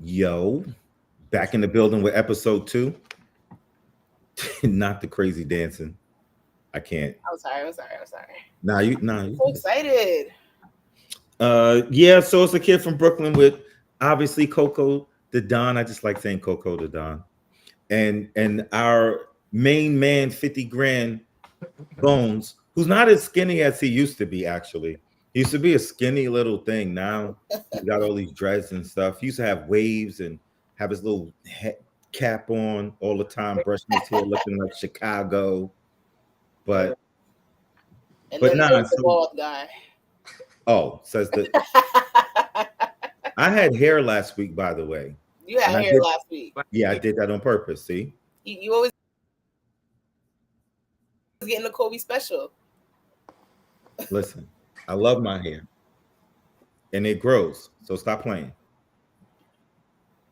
Yo, back in the building with episode 2. Not the crazy dancing. I can't. I'm sorry. You So good. excited. Yeah, so it's a kid from Brooklyn with obviously Coco the Don. I just like saying Coco the Don. And our main man, 50 grand Bones, who's not as skinny as he used to be, actually. He used to be a skinny little thing. Now he's got all these dreads and stuff. He used to have waves and have his little cap on all the time, brushing his hair, looking like Chicago. But And but then nah, there's the so bald guy. says that I had hair last week, by the way. You And had I hair did, last week. yeah, I did that on purpose. See? You always getting the Kobe special. Listen, I love my hair. And it grows. So stop playing.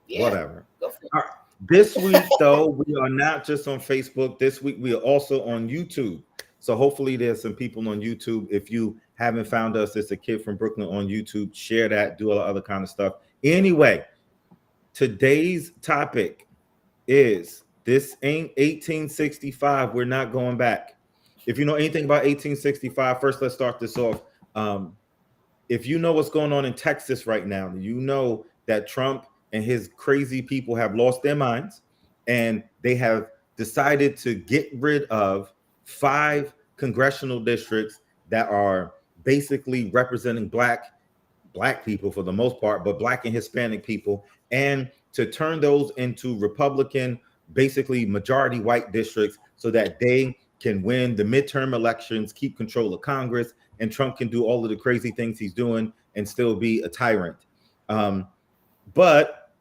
Yeah, Whatever. go for All right. This week, though, we are not just on Facebook. This week, we are also on YouTube. So hopefully, there's some people on YouTube. If you haven't found us, it's a kid from Brooklyn on YouTube. Share that, do all the other kind of stuff. Anyway, today's topic is this ain't 1865. We're not going back. If you know anything about 1865, first let's start this off. Um, if you know what's going on in Texas right now, you know that Trump and his crazy people have lost their minds and they have decided to get rid of 5 congressional districts that are basically representing black people for the most part, but black and Hispanic people, and to turn those into Republican, basically majority white districts so that they can win the midterm elections, keep control of Congress, and Trump can do all of the crazy things he's doing and still be a tyrant. But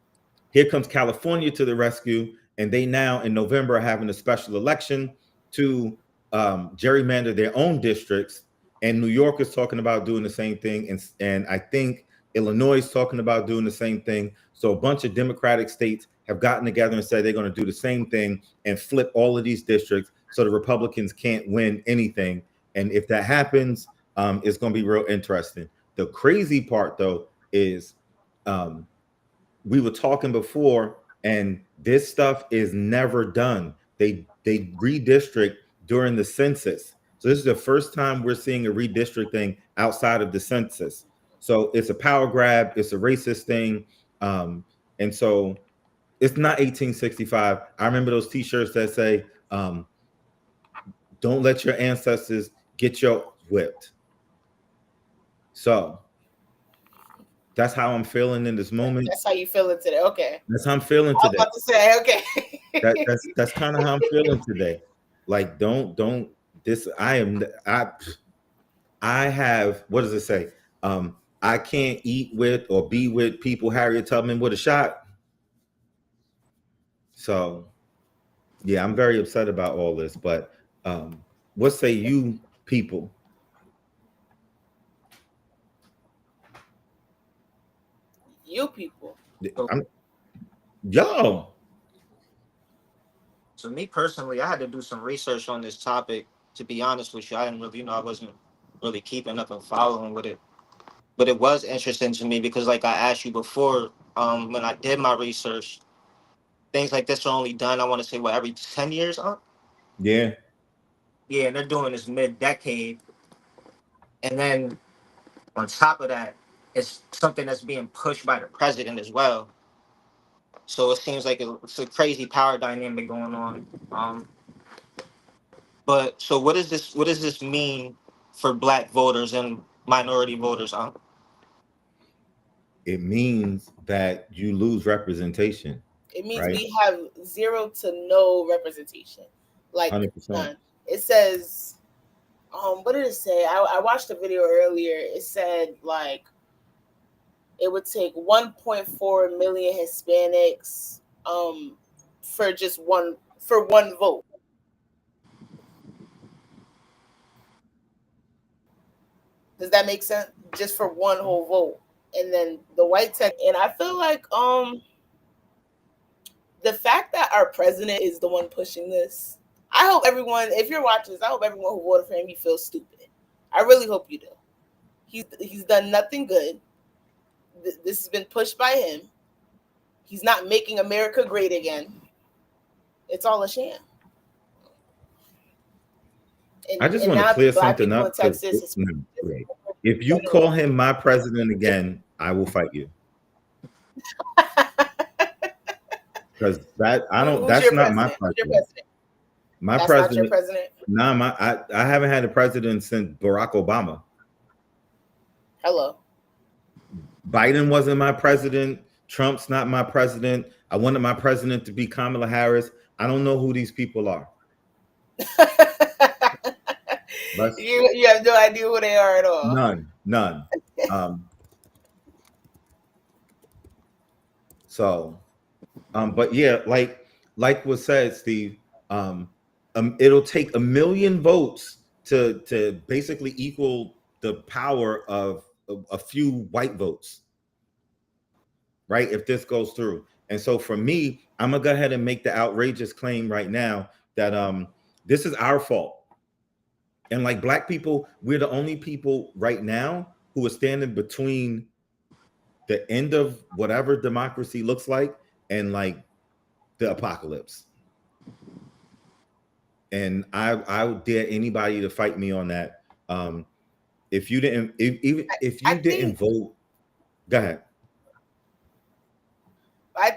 here comes California to the rescue, and they now in November are having a special election to gerrymander their own districts. And New York is talking about doing the same thing, and I think Illinois is talking about doing the same thing. So a bunch of Democratic states have gotten together and said they're going to do the same thing and flip all of these districts so the Republicans can't win anything. And if that happens, it's going to be real interesting. The crazy part, though, is um, we were talking before, and this stuff is never done. They redistrict during the census. So this is the first time we're seeing a redistricting outside of the census. So it's a power grab, it's a racist thing. And so it's not 1865. I remember those t-shirts that say, don't let your ancestors get your whipped. So that's how I'm feeling in this moment. That's how you feeling today. Okay. That's how I'm feeling I was today. about to say, okay. That's kind of how I'm feeling today. Like don't this I have, what does it say? I can't eat with or be with people Harriet Tubman would have shot. So yeah, I'm very upset about all this. But what say you people? You people. So, I'm Yo. so me personally, I had to do some research on this topic. To be honest with you, I didn't really, I wasn't really keeping up and following with it. But it was interesting to me because, like I asked you before, when I did my research, things like this are only done. I want to say what every 10 years, huh? Yeah. Yeah, and they're doing this mid-decade, and then on top of that, it's something that's being pushed by the president as well. So it seems like it's a crazy power dynamic going on. But so what is this? What does this mean for Black voters and minority voters? It means that you lose representation, It means right? we have zero to no representation. Like 100%. none. It says, what did it say? I watched a video earlier. It said like it would take 1.4 million Hispanics for just one vote. Does that make sense? Just for one whole vote. And then the white tech, and I feel like the fact that our president is the one pushing this, I hope everyone, if you're watching this, I hope everyone who voted for him, you feel stupid. I really hope you do. He's done nothing good. This has been pushed by him, He's not making America great again. It's all a sham. I just want to clear Black something people up. in Texas. If you call him my president again, I will fight you. Because that I don't. That's not my president. My That's president. Not your president. Nah, I haven't had a president since Barack Obama. Hello. Biden wasn't my president. Trump's not my president. I wanted my president to be Kamala Harris. I don't know who these people are. You have no idea who they are at all. None. But yeah, like was said, Steve, it'll take 1 million votes to basically equal the power of a few white votes, right? If this goes through. And so for me, I'm gonna go ahead and make the outrageous claim right now that this is our fault. And like Black people, we're the only people right now who are standing between the end of whatever democracy looks like and like the apocalypse. And I would dare anybody to fight me on that. If you didn't, if you didn't vote, go ahead. I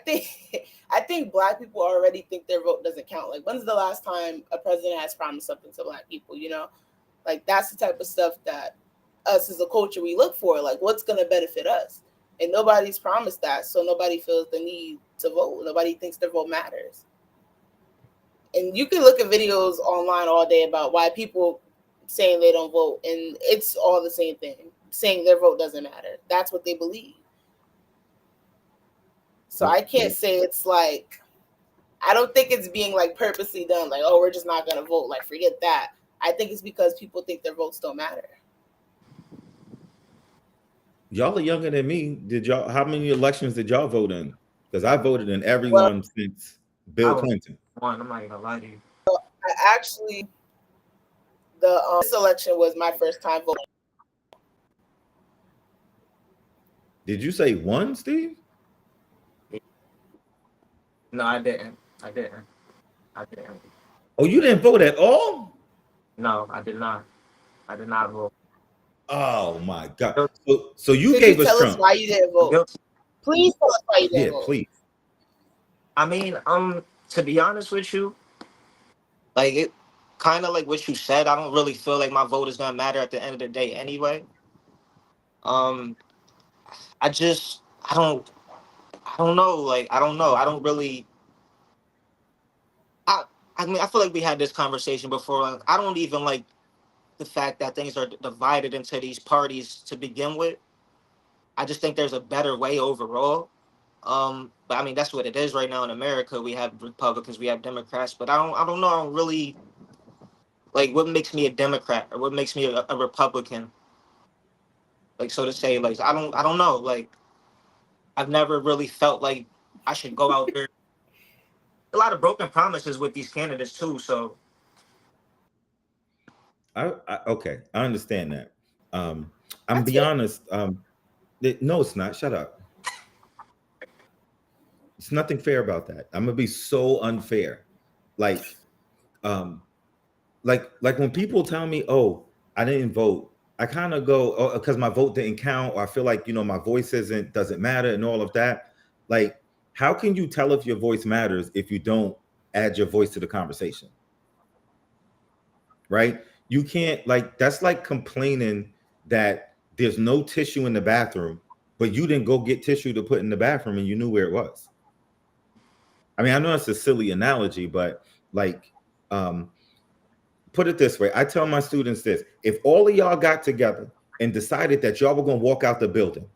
think Black people already think their vote doesn't count. Like, when's the last time a president has promised something to Black people? You know, like that's the type of stuff that us as a culture we look for. Like, what's going to benefit us? And nobody's promised that, so nobody feels the need to vote. Nobody thinks their vote matters. And you can look at videos online all day about why people saying they don't vote, and it's all the same thing, saying their vote doesn't matter. That's what they believe. So I can't say it's like, I don't think it's being like purposely done, like, oh, we're just not going to vote. Like, forget that. I think it's because people think their votes don't matter. Y'all are younger than me. How many elections did y'all vote in? Because I voted in every one since Bill Clinton. I'm not gonna lie to you. Actually, this election was my first time voting. Did you say one, Steve? No, I didn't. Oh, you didn't vote at all? No, I did not. I did not vote. Oh my God! So you gave us Trump. Tell us why you didn't vote. Please tell us why you didn't vote. Please. I mean, to be honest with you, like it kind of like what you said. I don't really feel like my vote is gonna matter at the end of the day anyway. I don't know. Like, I don't know. I don't really. I mean, I feel like we had this conversation before. Like, I don't even like the fact that things are divided into these parties to begin with. I just think there's a better way overall. But I mean, that's what it is right now in America. We have Republicans, we have Democrats, but I don't know. I don't really like what makes me a Democrat or what makes me a Republican. Like, so to say, like, I don't know. Like, I've never really felt like I should go out there. A lot of broken promises with these candidates too. So, okay, I understand that. I'm be honest. No, it's not. Shut up. It's nothing fair about that. I'm gonna be so unfair. Like when people tell me, "Oh, I didn't vote," I kind of go, "Oh, because my vote didn't count," or I feel like my voice doesn't matter, and all of that. Like, how can you tell if your voice matters if you don't add your voice to the conversation? Right? You can't, like, that's like complaining that there's no tissue in the bathroom, but you didn't go get tissue to put in the bathroom and you knew where it was. I mean, I know it's a silly analogy, but like, put it this way. I tell my students this: if all of y'all got together and decided that y'all were going to walk out the building,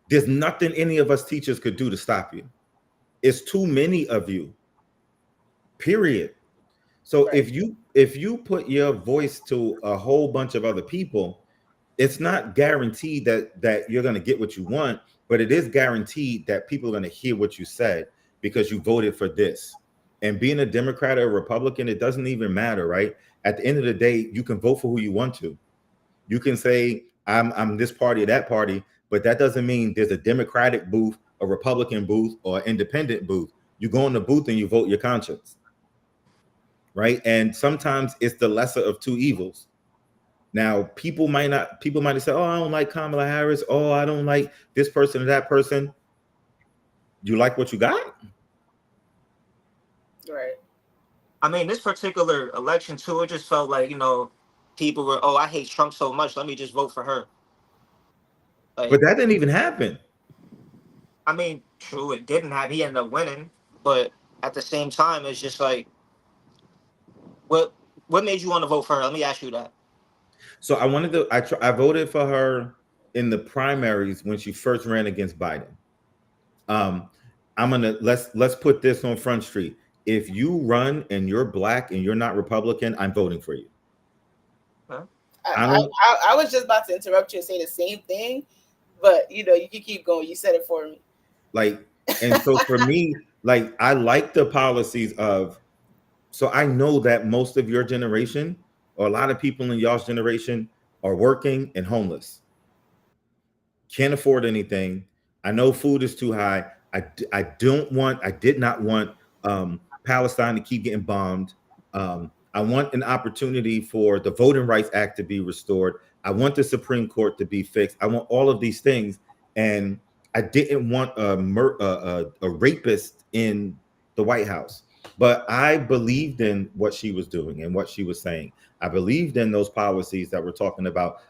there's nothing any of us teachers could do to stop you. It's too many of you, period. So right. if you put your voice to a whole bunch of other people, it's not guaranteed that you're going to get what you want, but it is guaranteed that people are going to hear what you said because you voted for this. And being a Democrat or a Republican, it doesn't even matter, right? At the end of the day, you can vote for who you want to. You can say, I'm this party or that party, but that doesn't mean there's a Democratic booth a Republican booth or independent booth. You go in the booth and you vote your conscience, right? And sometimes it's the lesser of two evils. Now, people might have said, "Oh, I don't like Kamala Harris. Oh, I don't like this person or that person." You like what you got? Right. I mean, this particular election too, it just felt like, people were, oh, I hate Trump so much, let me just vote for her. Like, But that didn't even happen. I mean, true, it didn't have. He ended up winning, but at the same time, it's just like, what made you want to vote for her? Let me ask you that. So I voted for her in the primaries when she first ran against Biden. Let's put this on Front Street. If you run and you're black and you're not Republican, I'm voting for you. Huh? I was just about to interrupt you and say the same thing, but you can keep going. You said it for me. And so for me, I like the policies of. So I know that most of your generation, or a lot of people in y'all's generation, are working and homeless. Can't afford anything. I know food is too high. I did not want Palestine to keep getting bombed. I want an opportunity for the Voting Rights Act to be restored. I want the Supreme Court to be fixed. I want all of these things. And I didn't want a rapist in the White House. But I believed in what she was doing and what she was saying. I believed in those policies that were talking about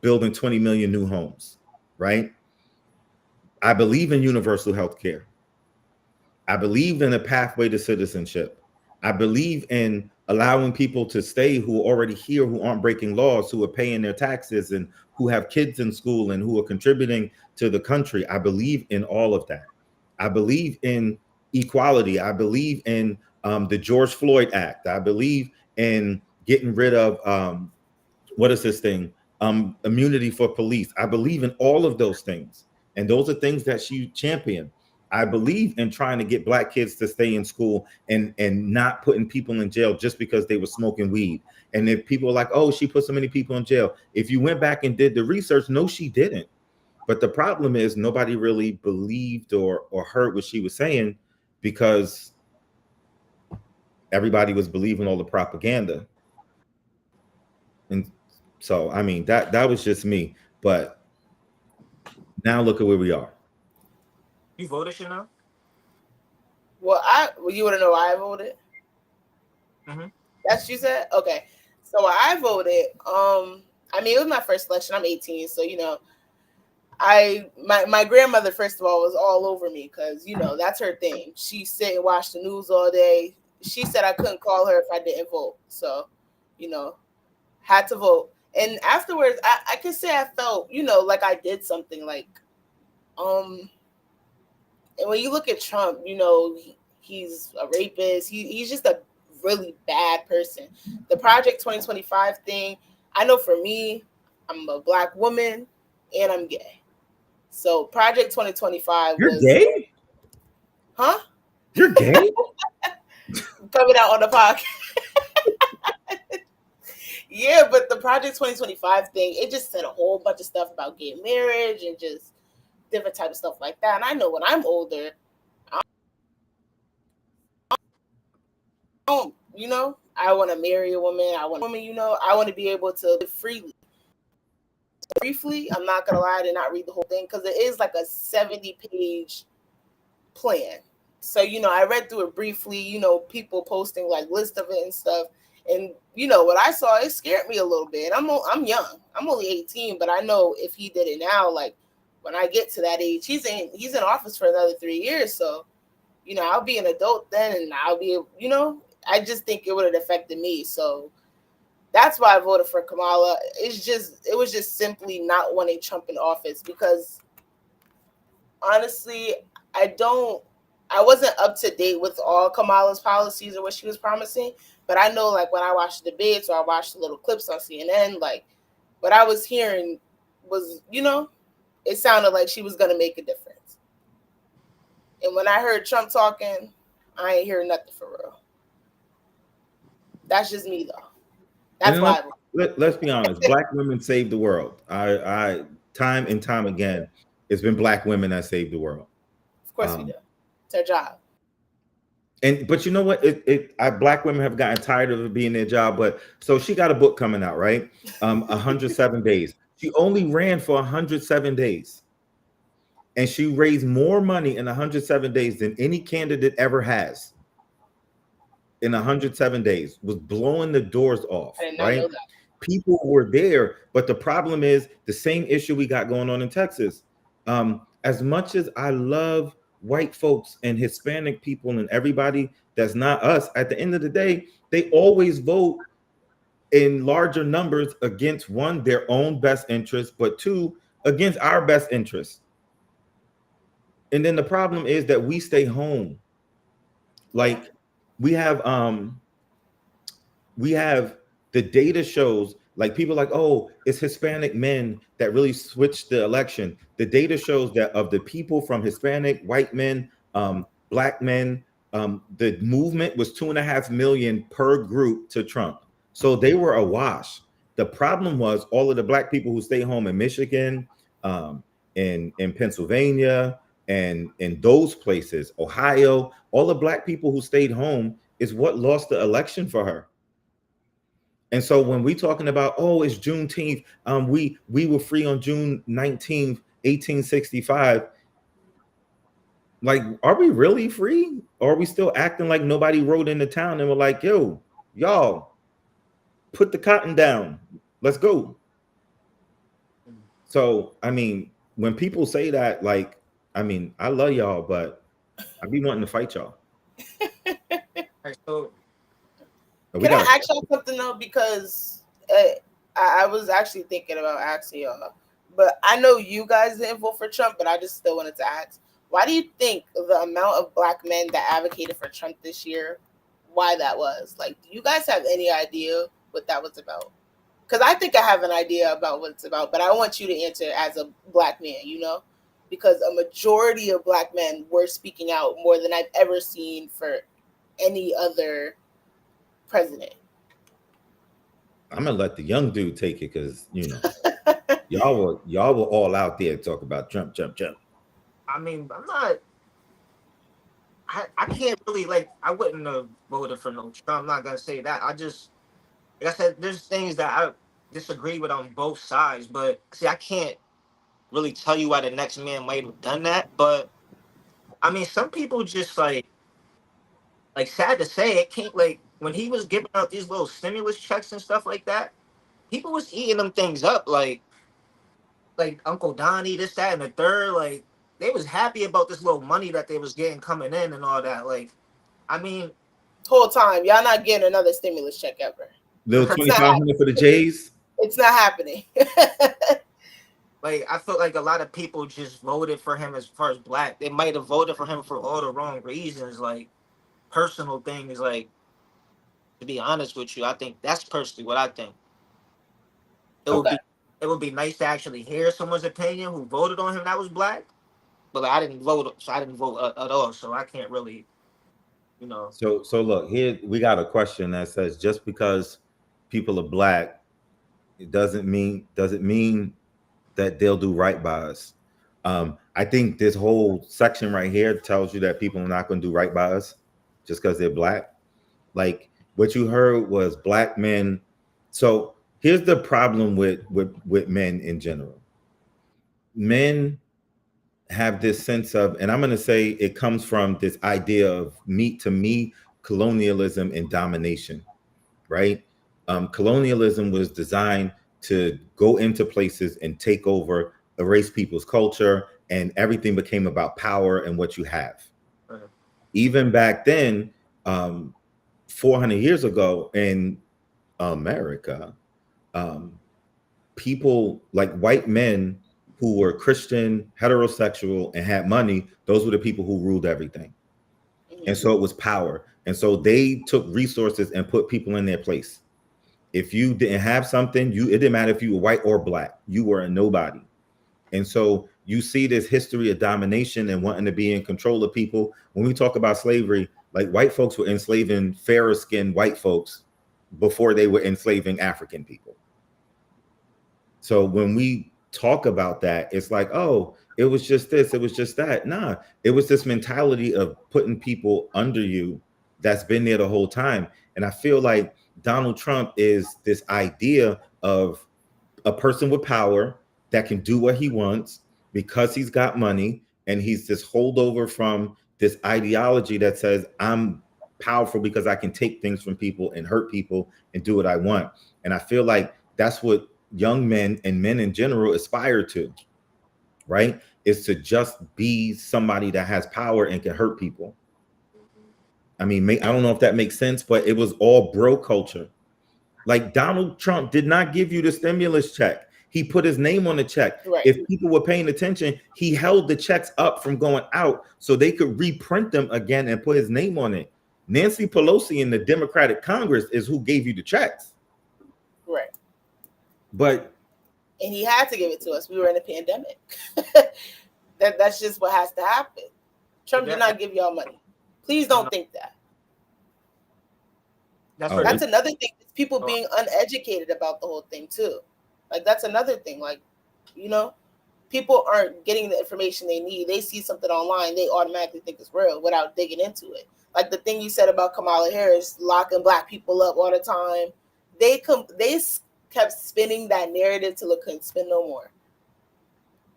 building 20 million new homes, right? I believe in universal health care. I believe in a pathway to citizenship. I believe in allowing people to stay who are already here, who aren't breaking laws, who are paying their taxes, and who have kids in school and who are contributing to the country. I believe in all of that. I believe in equality. I believe in the George Floyd Act. I believe in getting rid of what is this thing? Immunity for police. I believe in all of those things. And those are things that she championed. I believe in trying to get black kids to stay in school and not putting people in jail just because they were smoking weed. And if people are like, oh, she put so many people in jail. If you went back and did the research, no, she didn't. But the problem is nobody really believed or heard what she was saying because everybody was believing all the propaganda. And so, I mean, that was just me. But now look at where we are. You voted, Chanel? Well, you want to know why I voted? Mm-hmm. That's what you said? Okay. So I voted. I mean, it was my first election. I'm 18, so my grandmother, first of all, was all over me because that's her thing. She sit and watch the news all day. She said I couldn't call her if I didn't vote. So, had to vote. And afterwards, I can say I felt, like I did something. And when you look at Trump, he's a rapist. He's just a really bad person. The Project 2025 thing, I know for me, I'm a black woman and I'm gay. So Project 2025 You're gay? Huh? You're gay? Coming out on the podcast. Yeah, but the Project 2025 thing, it just said a whole bunch of stuff about gay marriage and just different type of stuff like that. And I know when I'm older, I want to marry a woman. I want to be able to live freely. Briefly, I'm not gonna lie, I did not read the whole thing because it is like a 70-page plan. So I read through it briefly. People posting like list of it and stuff. And what I saw, it scared me a little bit. I'm young. I'm only 18, but I know if he did it now, like when I get to that age, he's in office for another 3 years. So, I'll be an adult then, and I'll be, I just think it would have affected me. So that's why I voted for Kamala. It was just simply not wanting Trump in office because honestly, I wasn't up to date with all Kamala's policies or what she was promising. But I know, like, when I watched the debates or I watched the little clips on CNN, like, what I was hearing was, it sounded like she was going to make a difference. And when I heard Trump talking, I ain't hear nothing for real. That's just me, though. That's why. Let's be honest. Black women saved the world. I time and time again. it's been Black women that saved the world. Of course we do. It's our job. But you know what? Black women have gotten tired of it being their job. But so she got a book coming out, right? 107 days. She only ran for 107 days. And she raised more money in 107 days than any candidate ever has. In 107 days, was blowing the doors off, I did not right? know that. People were there, but the problem is the same issue we got going on in Texas. As much as I love white folks and Hispanic people and everybody that's not us, at the end of the day, they always vote in larger numbers against, one, their own best interest, but two, against our best interest. And then the problem is that we stay home. Like we have the data shows, like people like, oh, it's Hispanic men that really switched the election. The data shows that of the people from Hispanic, white men, Black men, the movement was 2.5 million per group to Trump. So they were a wash. The problem was all of the Black people who stay home in Michigan, in Pennsylvania, and in those places, Ohio, all the Black people who stayed home is what lost the election for her. And so when we talking about, oh, it's Juneteenth, we were free on June 19th, 1865. Like, are we really free? Or are we still acting like nobody rode into town and we're like, yo, y'all, put the cotton down. Let's go. So, I mean, when people say that, like, I mean, I love y'all, but I be wanting to fight y'all. So can I ask y'all something though? Because I was actually thinking about asking y'all, but I know you guys didn't vote for Trump, but I just still wanted to ask, why do you think the amount of Black men that advocated for Trump this year, why that was? Like, do you guys have any idea what that was about? Because I think I have an idea about what it's about, but I want you to answer as a Black man, you know? Because a majority of Black men were speaking out more than I've ever seen for any other president. I'm gonna let the young dude take it because you know y'all were all out there talk about Trump. I mean, I can't really, like, I wouldn't have voted for no Trump. I'm not gonna say that. Like I said, there's things that I disagree with on both sides, but see, I can't really tell you why the next man might have done that. But I mean, some people just like sad to say, it can't, like, when he was giving out these little stimulus checks and stuff like that, people was eating them things up, like Uncle Donnie, this, that, and the third. Like, they was happy about this little money that they was getting coming in and all that. Like, I mean, whole time y'all not getting another stimulus check ever. Little 2,500 for the Jays. It's not happening. Like, I feel like a lot of people just voted for him as far as Black. They might have voted for him for all the wrong reasons, like personal things. Like, to be honest with you, I think that's personally what I think. It would be nice to actually hear someone's opinion who voted on him that was Black, but like, I didn't vote at all, so I can't really, you know. So look, here we got a question that says, just because people are Black, it doesn't mean that they'll do right by us. I think this whole section right here tells you that people are not going to do right by us just because they're Black. Like, what you heard was Black men. So here's the problem with men in general. Men have this sense of, and I'm going to say it comes from this idea of me colonialism and domination, right? Colonialism was designed to go into places and take over, erase people's culture, and everything became about power and what you have. Right. Even back then, 400 years ago in America, people like white men who were Christian, heterosexual, and had money, those were the people who ruled everything. And so it was power. And so they took resources and put people in their place. If you didn't have something, it didn't matter if you were white or Black, you were a nobody. And so you see this history of domination and wanting to be in control of people. When we talk about slavery, like, white folks were enslaving fairer skinned white folks before they were enslaving African people. So when we talk about that, it's like, oh, it was just this, it was just that. Nah, it was this mentality of putting people under you that's been there the whole time. And I feel like Donald Trump is this idea of a person with power that can do what he wants because he's got money, and he's this holdover from this ideology that says I'm powerful because I can take things from people and hurt people and do what I want. And I feel like that's what young men and men in general aspire to, right? Is to just be somebody that has power and can hurt people. I mean, I don't know if that makes sense, but it was all bro culture. Like, Donald Trump did not give you the stimulus check. He put his name on the check. Right. If people were paying attention, he held the checks up from going out so they could reprint them again and put his name on it. Nancy Pelosi in the Democratic Congress is who gave you the checks. Right. But and he had to give it to us. We were in a pandemic. That's just what has to happen. Trump did not give y'all money. Please don't think that. That's another thing. It's people being uneducated about the whole thing too. Like, that's another thing. Like, you know, people aren't getting the information they need. They see something online, they automatically think it's real without digging into it. Like the thing you said about Kamala Harris locking black people up all the time. They kept spinning that narrative till it couldn't spin no more.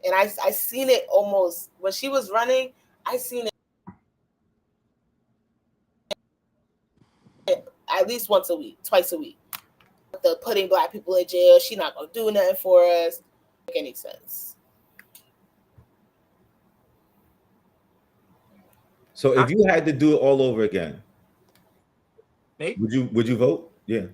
And I seen it almost when she was running. I seen it at least once a week, twice a week. The putting black people in jail. She not gonna do nothing for us. Doesn't make any sense. So if you had to do it all over again, would you vote? Yeah.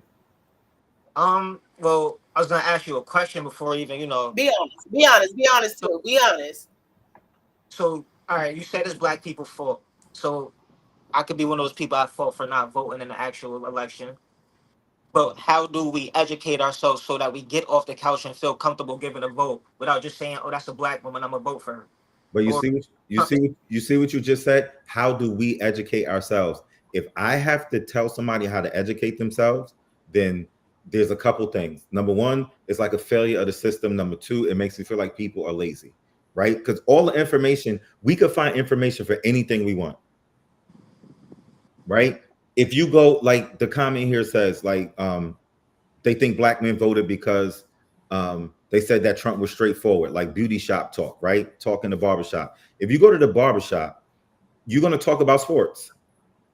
Well, I was gonna ask you a question before even, Be honest too. Be honest. So, all right, you said it's black people's fault. So I could be one of those people at fault for not voting in the actual election. But how do we educate ourselves so that we get off the couch and feel comfortable giving a vote without just saying, "Oh, that's a black woman, I'm gonna vote for her"? But you see what you just said? How do we educate ourselves? If I have to tell somebody how to educate themselves, then there's a couple things. Number one, it's like a failure of the system. Number two, it makes me feel like people are lazy, right? Because all the information, we could find information for anything we want, right? If you go, like the comment here says, like, they think black men voted because they said that Trump was straightforward, like beauty shop talk, right? Talk in the barbershop. If you go to the barbershop, you're going to talk about sports.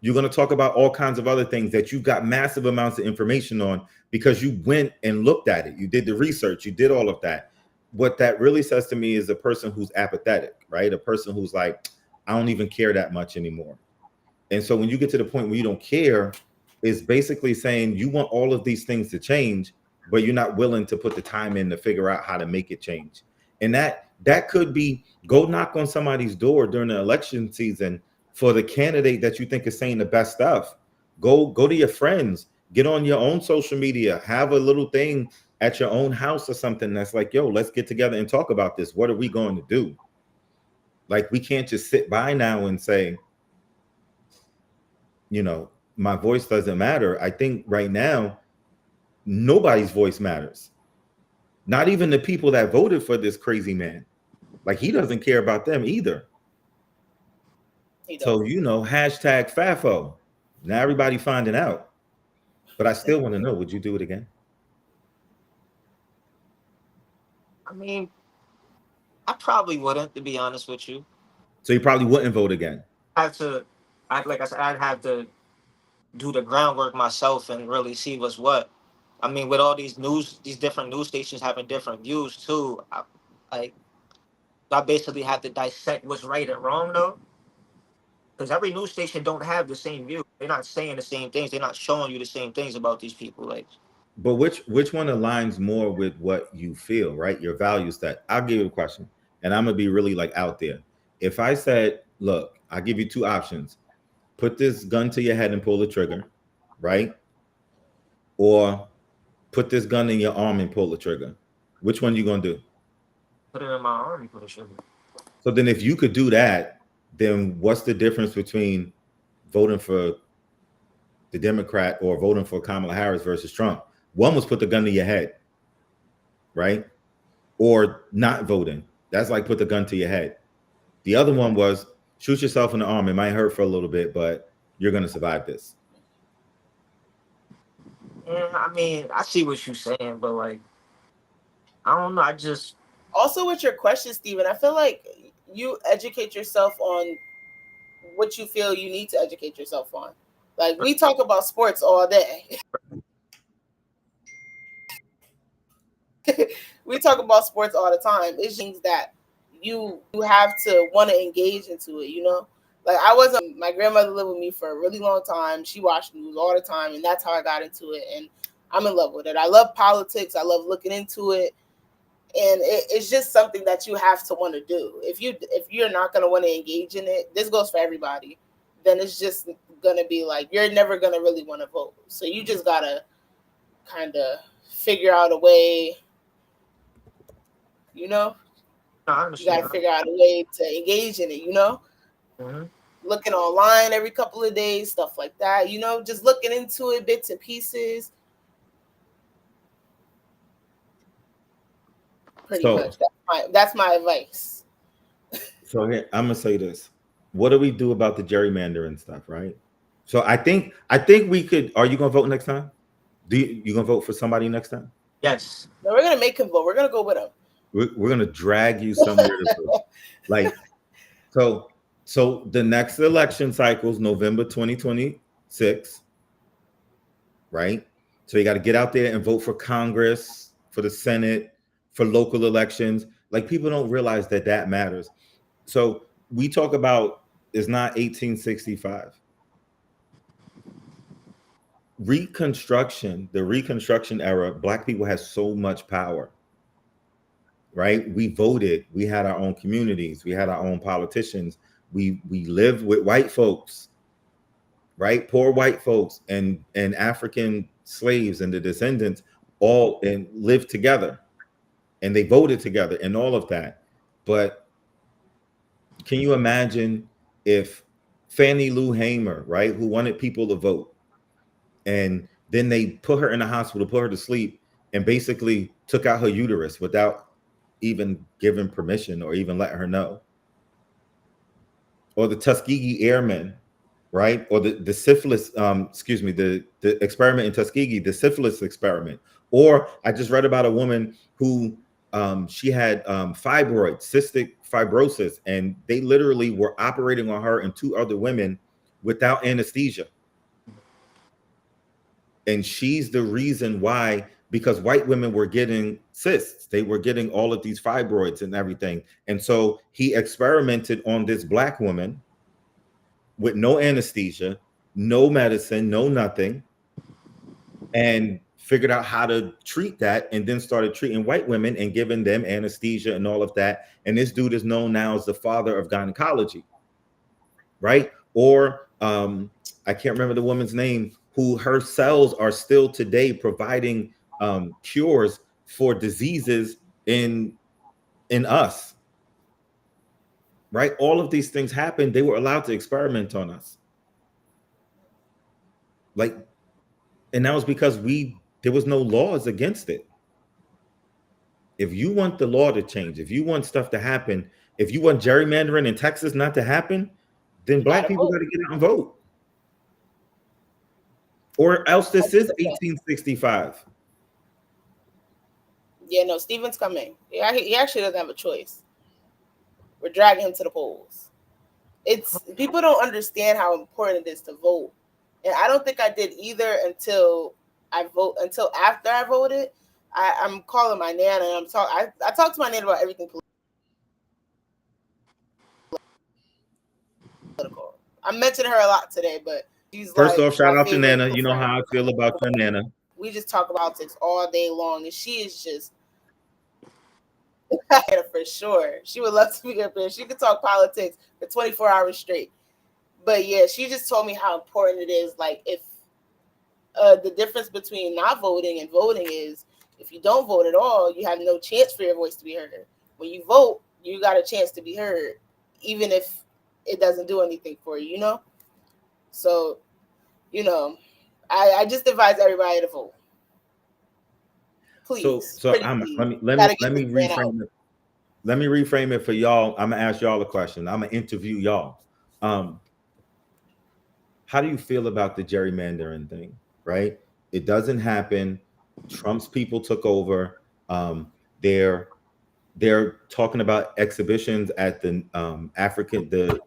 You're going to talk about all kinds of other things that you got massive amounts of information on because you went and looked at it. You did the research. You did all of that. What that really says to me is a person who's apathetic, right? A person who's like, I don't even care that much anymore. And so when you get to the point where you don't care, it's basically saying you want all of these things to change, but you're not willing to put the time in to figure out how to make it change. And that could be go knock on somebody's door during the election season for the candidate that you think is saying the best stuff. Go to your friends, get on your own social media, have a little thing at your own house or something that's like, yo, let's get together and talk about this. What are we going to do? Like, we can't just sit by now and say, my voice doesn't matter. I think right now, nobody's voice matters. Not even the people that voted for this crazy man. Like, he doesn't care about them either. So, hashtag FAFO. Now everybody finding out. But I still want to know, would you do it again? I mean, I probably wouldn't, to be honest with you. So you probably wouldn't vote again? Like I said, I'd have to do the groundwork myself and really see what's what. I mean, with all these different news stations having different views too, I basically have to dissect what's right and wrong though. Because every news station don't have the same view. They're not saying the same things. They're not showing you the same things about these people. Like, but which one aligns more with what you feel, right? Your value set. I'll give you a question, and I'm gonna be really like out there. If I said, look, I'll give you two options. Put this gun to your head and pull the trigger, right? Or put this gun in your arm and pull the trigger. Which one you gonna do? Put it in my arm and pull the trigger. So then if you could do that, then what's the difference between voting for the Democrat or voting for Kamala Harris versus Trump? One was put the gun to your head, right? or not voting. That's like put the gun to your head. The other one was shoot yourself in the arm. It might hurt for a little bit, but you're going to survive this. I mean, I see what you're saying, but like, I don't know. I just Also, with your question, Steven, I feel like you educate yourself on what you feel you need to educate yourself on. Like, we talk about sports all day. We talk about sports all the time. It's things that you have to want to engage into it, you know? Like, my grandmother lived with me for a really long time. She watched news all the time, and that's how I got into it. And I'm in love with it. I love politics. I love looking into it. And it's just something that you have to want to do. If you're not going to want to engage in it, this goes for everybody, then it's just going to be like, you're never going to really want to vote. So you just got to kind of figure out a way, you know? You got to figure out a way to engage in it, you know? Mm-hmm. Looking online every couple of days, stuff like that, you know? Just looking into it, bits and pieces. Pretty much. That's my advice. So here, I'm gonna say this. What do we do about the gerrymandering stuff, right? So I think we could. Are you gonna vote next time? You gonna vote for somebody next time? Yes. No, we're gonna make him vote. We're gonna go with him. We're gonna drag you somewhere to vote. Like, so the next election cycle is November 2026, right? So you got to get out there and vote for Congress, for the Senate, for local elections. Like, people don't realize that matters. So we talk about it's not 1865. The Reconstruction era, Black people had so much power, right? We voted. We had our own communities. We had our own politicians. We lived with white folks, right? Poor white folks and African slaves and the descendants all and lived together, and they voted together and all of that. But can you imagine if Fannie Lou Hamer, right, who wanted people to vote, and then they put her in the hospital, put her to sleep, and basically took out her uterus without even giving permission or even letting her know? Or the Tuskegee Airmen, right? Or the syphilis, the experiment in Tuskegee, the syphilis experiment. Or I just read about a woman who she had fibroids, cystic fibrosis, and they literally were operating on her and two other women without anesthesia. And she's the reason why, because white women were getting cysts, they were getting all of these fibroids and everything. And so he experimented on this Black woman with no anesthesia, no medicine, no nothing, and figured out how to treat that, and then started treating white women and giving them anesthesia and all of that. And this dude is known now as the father of gynecology, right? Or I can't remember the woman's name, who her cells are still today providing cures for diseases in us, right? All of these things happened. They were allowed to experiment on us. Like, and that was because there was no laws against it. If you want the law to change, if you want stuff to happen, if you want gerrymandering in Texas not to happen, then Black people got to get out and vote. Or else this is 1865. Yeah, no, Steven's coming. Yeah, he actually doesn't have a choice. We're dragging him to the polls. People don't understand how important it is to vote. And I don't think I did either until after I voted. I'm calling my nana and I talk to my nana about everything political. I'm mentioning her a lot today, but she's First like, off, shout out to Nana. You know how I feel about your Nana. We just talk about politics all day long, and she is just for sure. She would love to be up there. She could talk politics for 24 hours straight. But yeah, she just told me how important it is. Like, if the difference between not voting and voting is, if you don't vote at all, you have no chance for your voice to be heard. When you vote, you got a chance to be heard, even if it doesn't do anything for you, you know? So, you know, I just advise everybody to vote. Please, so pretty I'm please. let me Gotta get let me this man out. reframe it. Let me reframe it for y'all. I'm gonna ask y'all a question. I'm gonna interview y'all. How do you feel about the gerrymandering thing? Right? It doesn't happen. Trump's people took over. They're talking about exhibitions at the African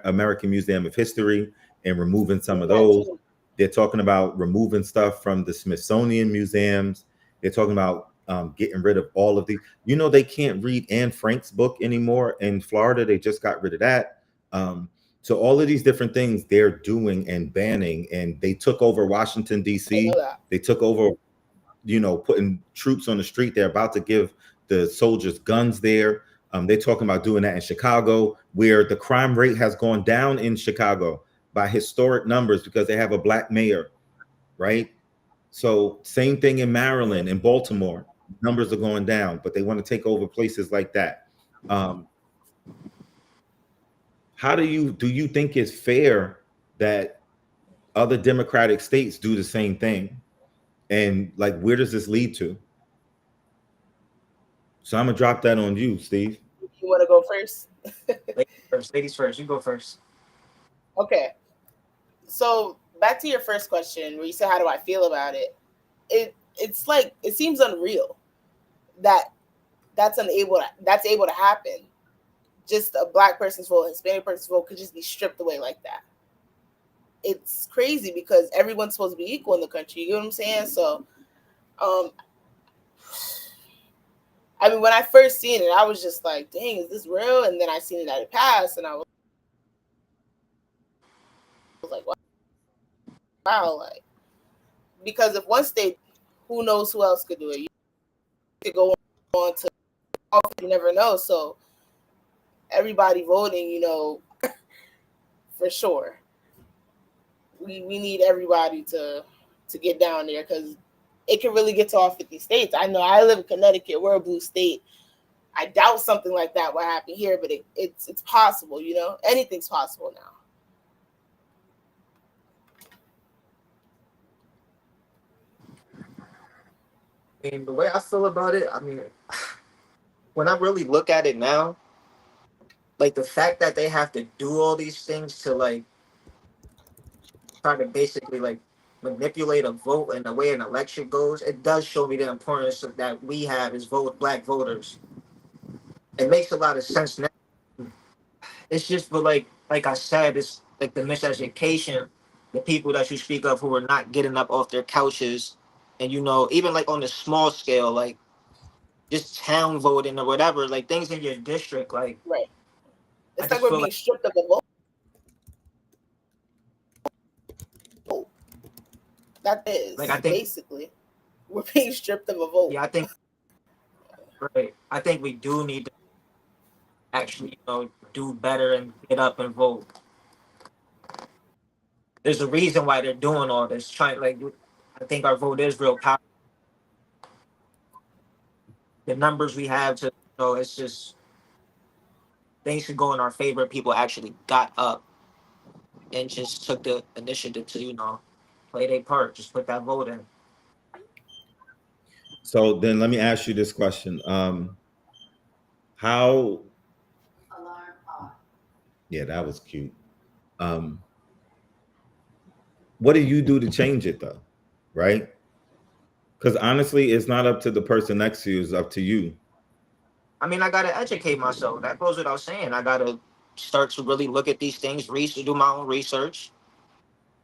American Museum of History and removing some of those. They're talking about removing stuff from the Smithsonian museums. They're talking about getting rid of all of these. You know, they can't read Anne Frank's book anymore in Florida. They just got rid of that. So all of these different things they're doing and banning, and they took over Washington, D.C. They took over, you know, putting troops on the street. They're about to give the soldiers guns there. They're talking about doing that in Chicago, where the crime rate has gone down in Chicago by historic numbers because they have a black mayor, right? So same thing in Maryland and Baltimore. Numbers are going down, but they want to take over places like that. How do you think it's fair that other Democratic states do the same thing? And like, where does this lead to? So I'm gonna drop that on you, Steve. You want to go first? Ladies first. You go first. Okay. So back to your first question, where you said, "How do I feel about it?" It's like it seems unreal that that's able to happen. Just a black person's vote, Hispanic person's vote could just be stripped away like that. It's crazy because everyone's supposed to be equal in the country. You know what I'm saying? So, I mean, when I first seen it, I was just like, "Dang, is this real?" And then I seen it at it passed, and I was like, "Wow!" Like, because if one state, who knows who else could do it? You could go on to, you never know. So, everybody voting, you know, for sure. We need everybody to get down there because it can really get to all 50 states. I know I live in Connecticut. We're a blue state. I doubt something like that will happen here, but it's possible, you know? Anything's possible now. I mean, the way I feel about it, I mean, when I really look at it now, like the fact that they have to do all these things to like try to basically like manipulate a vote and the way an election goes, it does show me the importance of that we have as black voters. It makes a lot of sense now. It's just for like I said, it's like the miseducation, the people that you speak of who are not getting up off their couches, and you know, even like on the small scale, like just town voting or whatever, like things in your district, like right. It's like we're being stripped of the vote. That is like, I think, basically we're being stripped of a vote. Yeah, I think right. I think we do need to actually, you know, do better and get up and vote. There's a reason why they're doing all this. I think our vote is real powerful. The numbers we have to, you know, it's just things should go in our favor. People actually got up and just took the initiative to, you know, play their part. Just put that vote in. So then let me ask you this question. How Yeah, that was cute. What do you do to change it though? Right? Because honestly, it's not up to the person next to you, it's up to you. I mean, I gotta educate myself. That goes without saying. I gotta start to really look at these things, do my own research.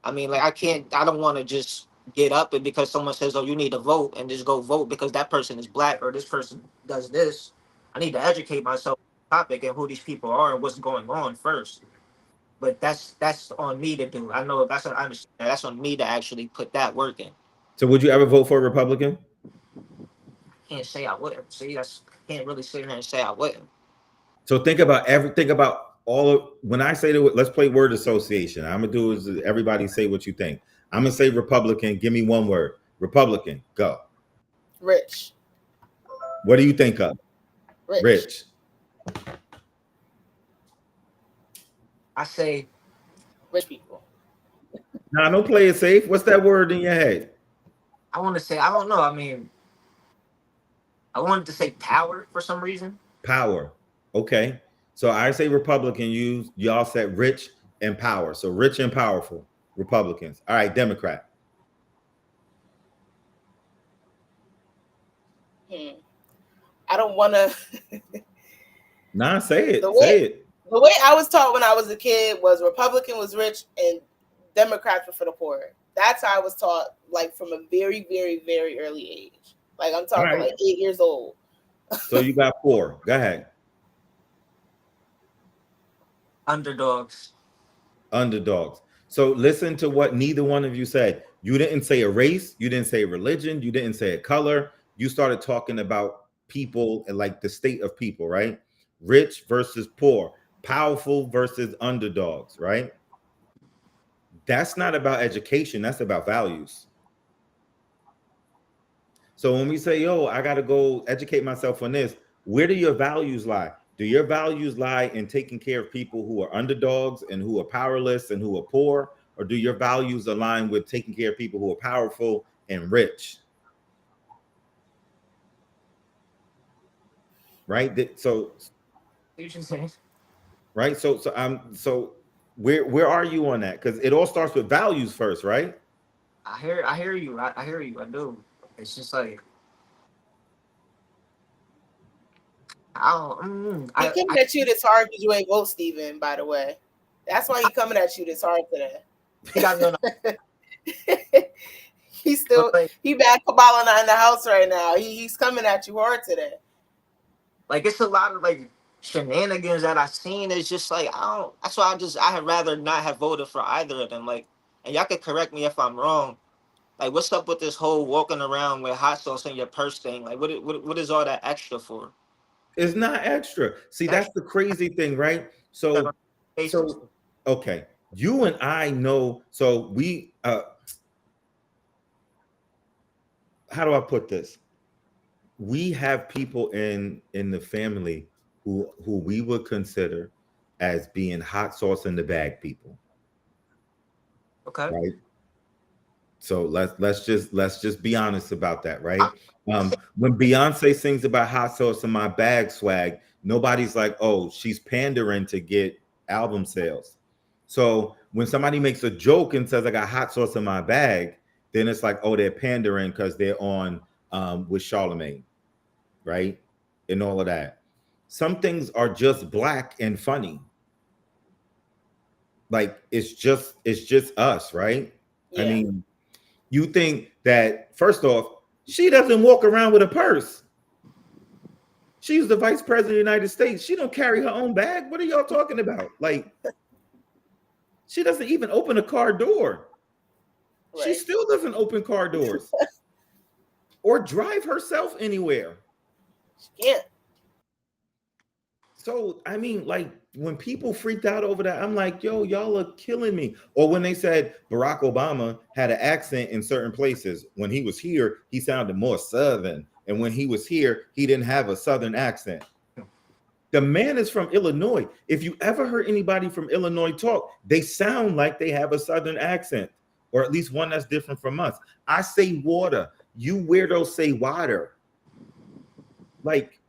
I mean, like I don't want to just get up and because someone says, "Oh, you need to vote," and just go vote because that person is black or this person does this. I need to educate myself on the topic and who these people are and what's going on first. But that's on me to do. I know I understand. That's on me to actually put that work in. So would you ever vote for a Republican? Can't say I wouldn't. See, can't really sit here and say I wouldn't. So think about when I say let's play word association. I'm gonna do is everybody say what you think. I'm gonna say Republican. Give me one word. Republican. Go. Rich. What do you think of? Rich. I say rich people. Nah, no play it safe. What's that word in your head? I want to say, I don't know. I mean, I wanted to say power for some reason. Power. Okay. So I say Republican, y'all said rich and power. So rich and powerful Republicans. All right, Democrat. I don't want to. Nah, say it. Say it. The way I was taught when I was a kid was Republican was rich and Democrats were for the poor. That's how I was taught, like from a very, very, very early age. Like I'm talking like 8 years old. So you got 4. Go ahead. Underdogs. So listen to what neither one of you said. You didn't say a race. You didn't say a religion. You didn't say a color. You started talking about people and like the state of people, right? Rich versus poor, powerful versus underdogs, right? That's not about education. That's about values. So when we say, yo, I got to go educate myself on this, where do your values lie? Do your values lie in taking care of people who are underdogs and who are powerless and who are poor? Or do your values align with taking care of people who are powerful and rich? Right? So right. So where are you on that? Because it all starts with values first, right? I hear you. I hear you. I do. It's just like He coming at you this hard because you ain't vote Steven, by the way. That's why he coming at you this hard today. He got no. He's still he back Kabbalah in the house right now. He's coming at you hard today. Like it's a lot of like shenanigans that I've seen. It's just like that's why I had rather not have voted for either of them. Like, and y'all could correct me if I'm wrong. Like, what's up with this whole walking around with hot sauce in your purse thing? Like, what is all that extra for? It's not extra. See, that's the crazy thing, right? So okay, you and I know. So we how do I put this? We have people in the family who we would consider as being hot sauce in the bag people. Okay. Right. So let's just be honest about that, right? When Beyonce sings about hot sauce in my bag swag, nobody's like, oh, she's pandering to get album sales. So when somebody makes a joke and says I got hot sauce in my bag, then it's like, oh, they're pandering because they're on with Charlemagne, right? And all of that. Some things are just black and funny. Like it's just us, right? Yeah. I mean, you think that first off, she doesn't walk around with a purse. She's the vice president of the United States. She don't carry her own bag. What are y'all talking about? Like, she doesn't even open a car door. Right. She still doesn't open car doors or drive herself anywhere. She can't. So, I mean, like when people freaked out over that, I'm like, yo, y'all are killing me. Or when they said Barack Obama had an accent in certain places, when he was here, he sounded more Southern. And when he was here, he didn't have a Southern accent. The man is from Illinois. If you ever heard anybody from Illinois talk, they sound like they have a Southern accent, or at least one that's different from us. I say water. You weirdos say water. Like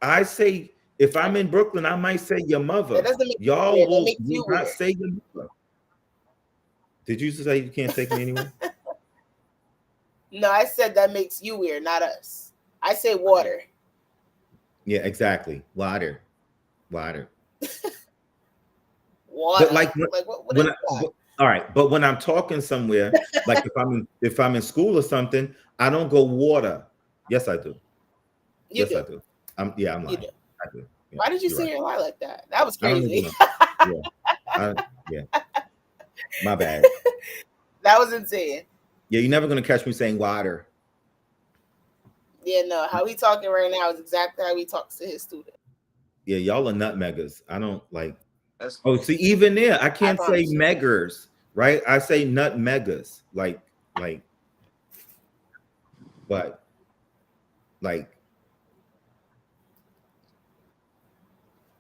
I say, if I'm in Brooklyn, I might say your mother. Y'all will not say your mother. Did you say you can't take me anywhere? No, I said that makes you weird, not us. I say water. Yeah, exactly. Water. Water. Water. But like when all right, but when I'm talking somewhere, like if I'm in school or something, I don't go water. Yes, I do. I do. I'm lying. I do. Yeah, why did you say your lie like that? That was crazy. Yeah. My bad. That was insane. Yeah, you're never gonna catch me saying water. Yeah, no. How he talking right now is exactly how he talks to his student. Yeah, y'all are nutmeggers. I don't like. Oh, see, even there, I can't say meggers, right? I say nutmeggers, like, but, like.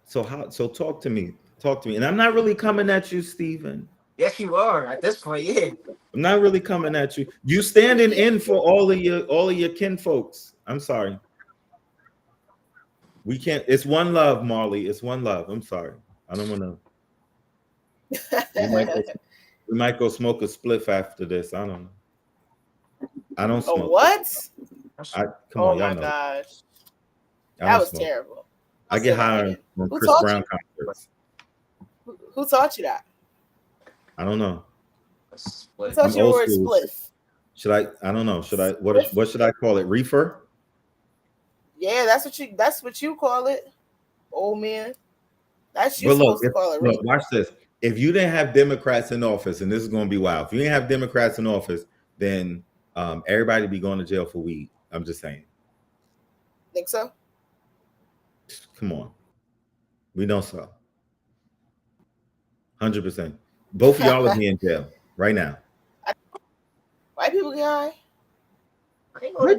So talk to me, and I'm not really coming at you, Steven. Yes, you are at this point. Yeah, I'm not really coming at you. You standing in for all of your kin folks. I'm sorry. We can't. It's one love, Marley. It's one love. I'm sorry. I don't want to. We might go smoke a spliff after this. I don't know. I don't A smoke. what? Come Oh on, my y'all know. gosh, I that don't was smoke. terrible. I get higher on Who Chris taught Brown you? concerts. Who taught you that? I don't know. Who taught I'm you the old word school. spliff? Should I don't know. Should I what should I call it? Reefer? Yeah, that's what you call it, old man. That's you But look, supposed to call it. Reefer. watch this. If you didn't have Democrats in office, and this is going to be wild, if you didn't have Democrats in office, then everybody be going to jail for weed. I'm just saying. Think so? Come on, we know so. 100%. Both of y'all will be in jail right now. White people get high.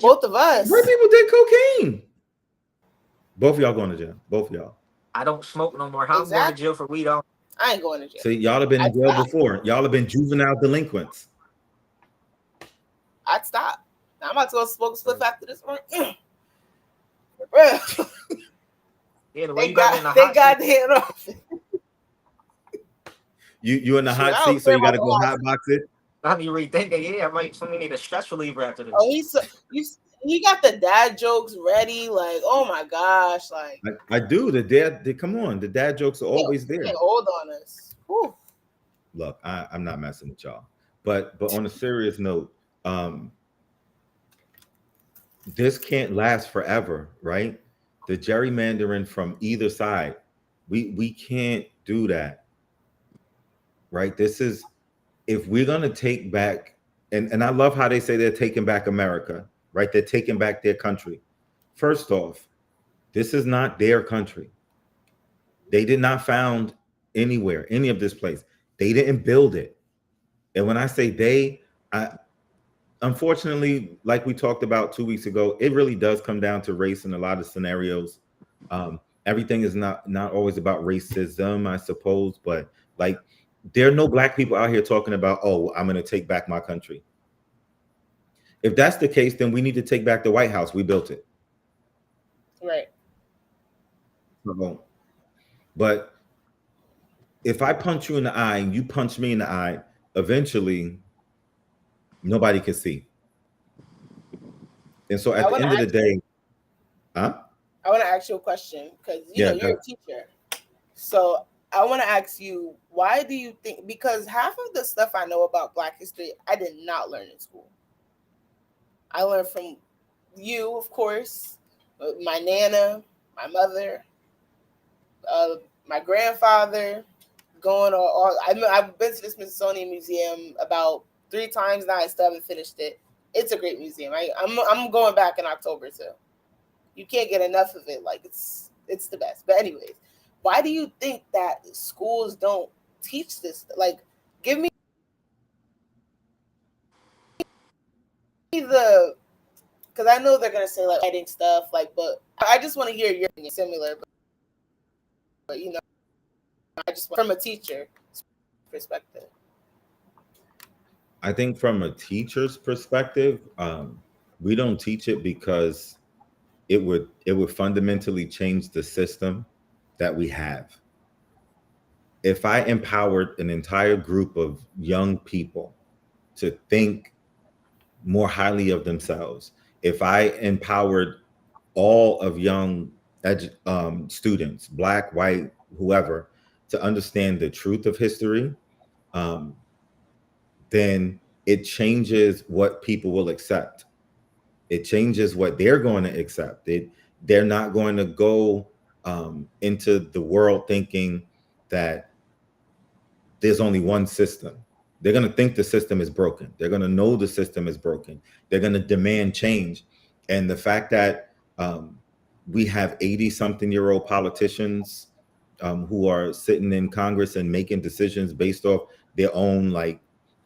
Both of us. White people did cocaine. Both of y'all going to jail. Both of y'all. I don't smoke no more. How I'm going to jail for weed? I ain't going to jail. See, y'all have been in jail before. Y'all have been juvenile delinquents. I'd stop. Now I'm about to go smoke a spliff after this one. Yeah, the way Thank God they hit off. You in the hot seat, so you got to go hot box it. I mean, rethinking. Yeah, I might. Somebody need a stress reliever after this. Oh, he got the dad jokes ready. Like, oh my gosh, like I do. The dad, come on. The dad jokes are always there. They hold on us. Whew. Look, I'm not messing with y'all, but on a serious note, this can't last forever, right? The gerrymandering from either side, we can't do that, right? This is, if we're gonna take back, and I love how they say they're taking back America, right? They're taking back their country. First off, this is not their country. They did not found anywhere, any of this place. They didn't build it. And when I say they, unfortunately, like we talked about 2 weeks ago, it really does come down to race in a lot of scenarios. Everything is not always about racism, I suppose, but like there are no black people out here talking about, oh, I'm going to take back my country. If that's the case, then we need to take back the White House. We built it. Right. But if I punch you in the eye and you punch me in the eye, eventually nobody can see. And so at the end of the day, I want to ask you a question because you're a teacher. So I want to ask you, why do you think, because half of the stuff I know about Black history, I did not learn in school. I learned from you, of course, my Nana, my mother, my grandfather, I've been to the Smithsonian Museum about 3 times now. I still haven't finished it. It's a great museum. I'm going back in October too. You can't get enough of it. Like it's the best. But anyways, why do you think that schools don't teach this? Like, give me because I know they're gonna say like writing stuff, like, but I just want to hear your similar. But you know, I just from a teacher perspective. I think from a teacher's perspective, we don't teach it because it would fundamentally change the system that we have. If I empowered an entire group of young people to think more highly of themselves, if I empowered all of young students, Black, white, whoever, to understand the truth of history, then it changes what people will accept. It changes what they're going to accept. They're not going to go into the world thinking that there's only one system. They're going to think the system is broken. They're going to know the system is broken. They're going to demand change. And the fact that we have 80-something-year-old politicians who are sitting in Congress and making decisions based off their own like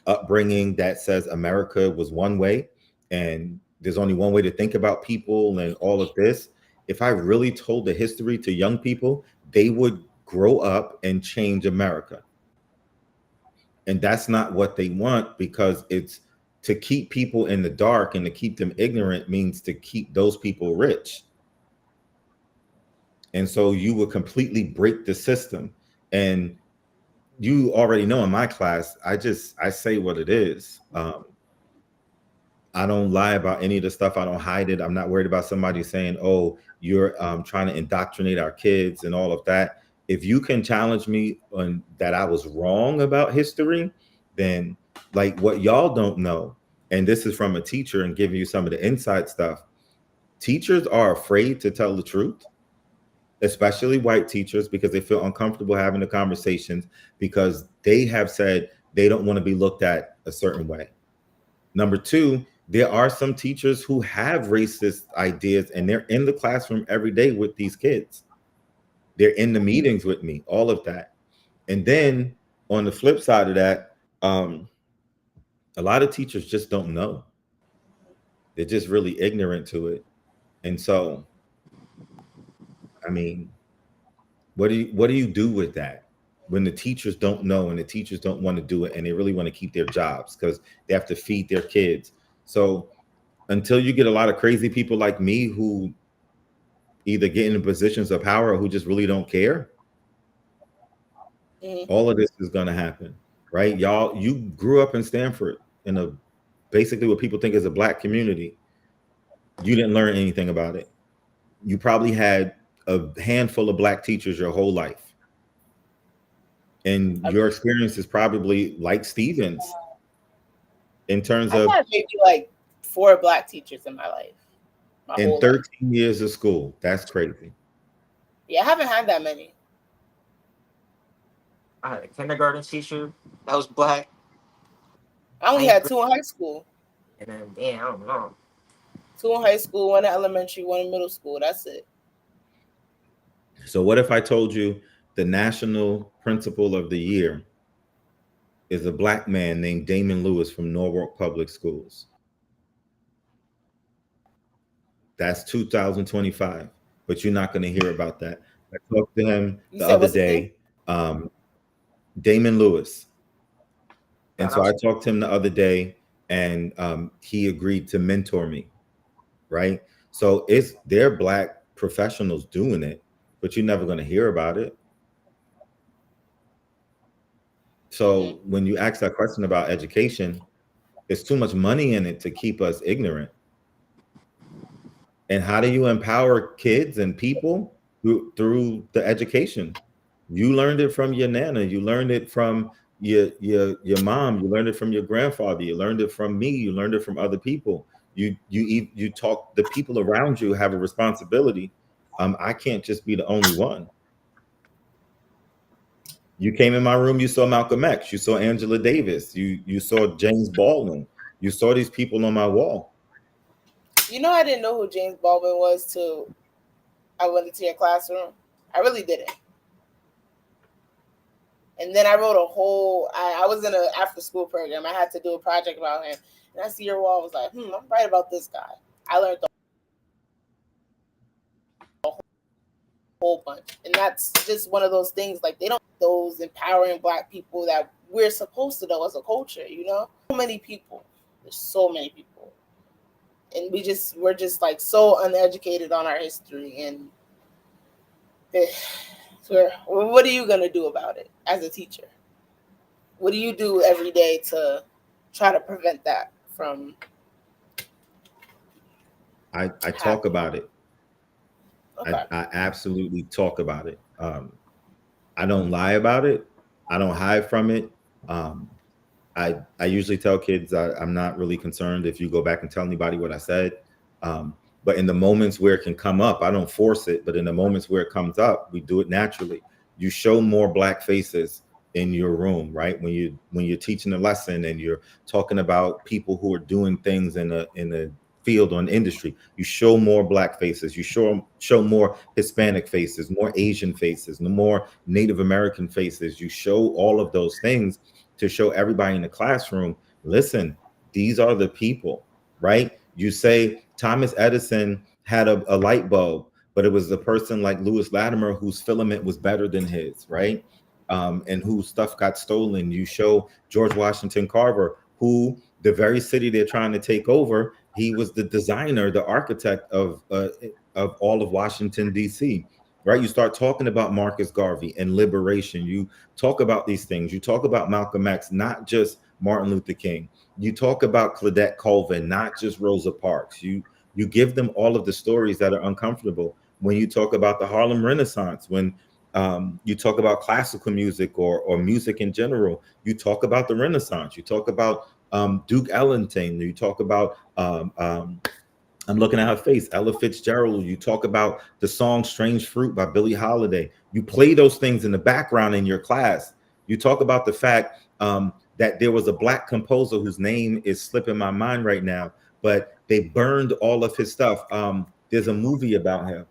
upbringing that says America was one way and there's only one way to think about people and all of this. If I really told the history to young people, they would grow up and change America. And that's not what they want, because it's to keep people in the dark and to keep them ignorant means to keep those people rich. And so you would completely break the system. And you already know in my class, I say what it is. I don't lie about any of the stuff. I don't hide it. I'm not worried about somebody saying, oh, you're trying to indoctrinate our kids and all of that. If you can challenge me on that I was wrong about history, then like what y'all don't know, and this is from a teacher and giving you some of the inside stuff, teachers are afraid to tell the truth, especially white teachers, because they feel uncomfortable having the conversations because they have said they don't want to be looked at a certain way. Number two, there are some teachers who have racist ideas and they're in the classroom every day with these kids. They're in the meetings with me, all of that. And then on the flip side of that, a lot of teachers just don't know. They're just really ignorant to it. And so, I mean, what do you do with that when the teachers don't know and the teachers don't want to do it and they really want to keep their jobs because they have to feed their kids? So until you get a lot of crazy people like me who either get into positions of power or who just really don't care, all of this is going to happen, right? Y'all, you grew up in Stanford in a basically what people think is a black community. You didn't learn anything about it. You probably had a handful of black teachers your whole life. And your experience is probably like Stevens in terms of maybe like 4 black teachers in my life. In 13 years of school. That's crazy. Yeah, I haven't had that many. I had a kindergarten teacher that was black. I only had 2 in high school. And then, damn, I don't know. 2 in high school, 1 in elementary, 1 in middle school. That's it. So what if I told you the national principal of the year is a black man named Damon Lewis from Norwalk Public Schools? That's 2025, but you're not going to hear about that. I talked to him the other day, Damon Lewis. And so I talked to him the other day and he agreed to mentor me, right? So they're black professionals doing it, but you're never going to hear about it. So when you ask that question about education, there's too much money in it to keep us ignorant. And how do you empower kids and people through the education? You learned it from your nana. You learned it from your mom. You learned it from your grandfather. You learned it from me. You learned it from other people. You talk. The people around you have a responsibility. I can't just be the only one. You came in my room. You saw Malcolm X. You saw Angela Davis. You saw James Baldwin. You saw these people on my wall. You know, I didn't know who James Baldwin was till I went into your classroom. I really didn't. And then I wrote I was in an after school program. I had to do a project about him. And I see your wall. I was like, I'm right about this guy. I learned a whole bunch. And that's just one of those things. Like, they don't, those empowering black people that we're supposed to know as a culture, you know? So many people. There's so many people. And we're just like so uneducated on our history. And what are you going to do about it as a teacher? What do you do every day to try to prevent that from? I talk about it. Okay. I absolutely talk about it. I don't lie about it. I don't hide from it. I usually tell kids I'm not really concerned if you go back and tell anybody what I said. But in the moments where it can come up, I don't force it. But in the moments where it comes up, we do it naturally. You show more black faces in your room, right? When you're teaching a lesson and you're talking about people who are doing things in a field or an industry, you show more black faces. You show more Hispanic faces, more Asian faces, more Native American faces. You show all of those things to show everybody in the classroom, listen, these are the people, right? You say Thomas Edison had a light bulb, but it was a person like Lewis Latimer whose filament was better than his, right? And whose stuff got stolen. You show George Washington Carver, who the very city they're trying to take over, he was the designer, the architect of all of Washington, D.C. right? You start talking about Marcus Garvey and liberation. You talk about these things. You talk about Malcolm X, not just Martin Luther King. You talk about Claudette Colvin, not just Rosa Parks. You give them all of the stories that are uncomfortable. When you talk about the Harlem Renaissance, when you talk about classical music or music in general, you talk about the Renaissance. You talk about Duke Ellington. You talk about I'm looking at her face, Ella Fitzgerald. You talk about the song Strange Fruit by Billie Holiday. You play those things in the background in your class. You talk about the fact that there was a Black composer whose name is slipping my mind right now, but they burned all of his stuff. There's a movie about him.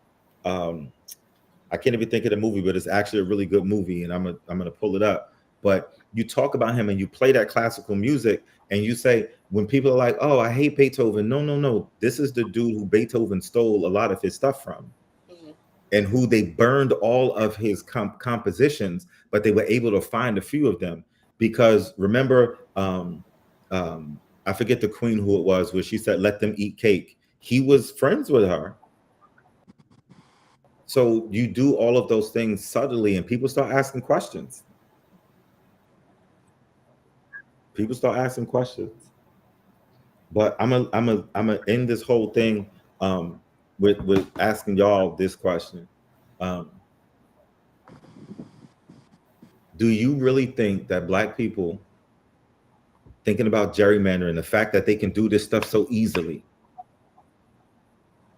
I can't even think of the movie, but it's actually a really good movie, and I'm gonna pull it up. But you talk about him and you play that classical music, and you say, when people are like, "Oh, I hate Beethoven," no, this is the dude who Beethoven stole a lot of his stuff from, and who they burned all of his compositions, but they were able to find a few of them because remember, I forget the queen who it was, where she said, "Let them eat cake." He was friends with her. So you do all of those things subtly, and people start asking questions. People start asking questions. But I'm a end this whole thing with asking y'all this question. Do you really think that Black people, thinking about gerrymandering, the fact that they can do this stuff so easily,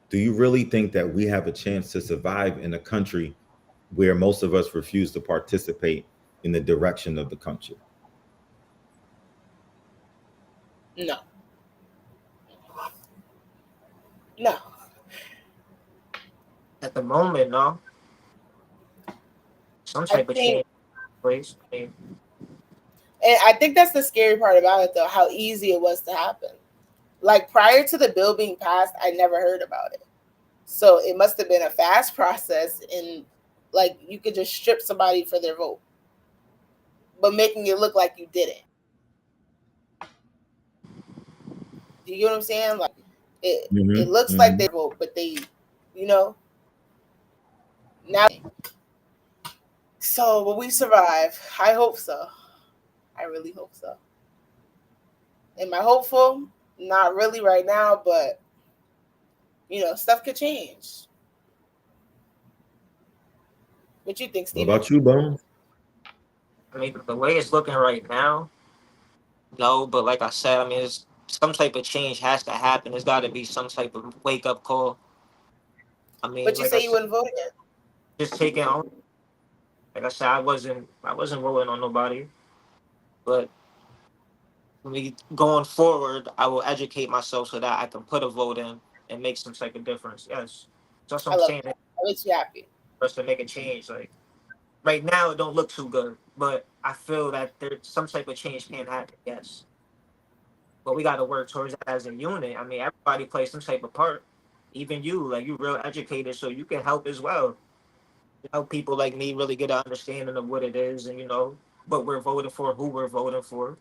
do you really think that we have a chance to survive in a country where most of us refuse to participate in the direction of the country? No. No. At the moment, no. Some type of change, please. And I think that's the scary part about it, though, how easy it was to happen. Like, prior to the bill being passed, I never heard about it. So it must have been a fast process, and like you could just strip somebody for their vote, but making it look like you didn't. Do you get what I'm saying? Like it looks like they vote, but they, now. So will we survive? I hope so. I really hope so. Am I hopeful? Not really right now, but stuff could change. What you think, Steve? What about you, Bones? I mean, the way it's looking right now, no, but like I said, I mean, it's, some type of change has to happen. There's got to be some type of wake up call. I mean, but you say you wouldn't vote again? Just taking on. Like I said, I wasn't voting on nobody, but going forward, I will educate myself so that I can put a vote in and make some type of difference. Yes, that's what I'm saying. That makes you happy. For us to make a change, like right now, it don't look too good, but I feel that there's some type of change can happen. Yes, but we got to work towards that as a unit. I mean, everybody plays some type of part. Even you, like you, real educated, so you can help as well. Help people like me really get an understanding of what it is, and what we're voting for, who we're voting for.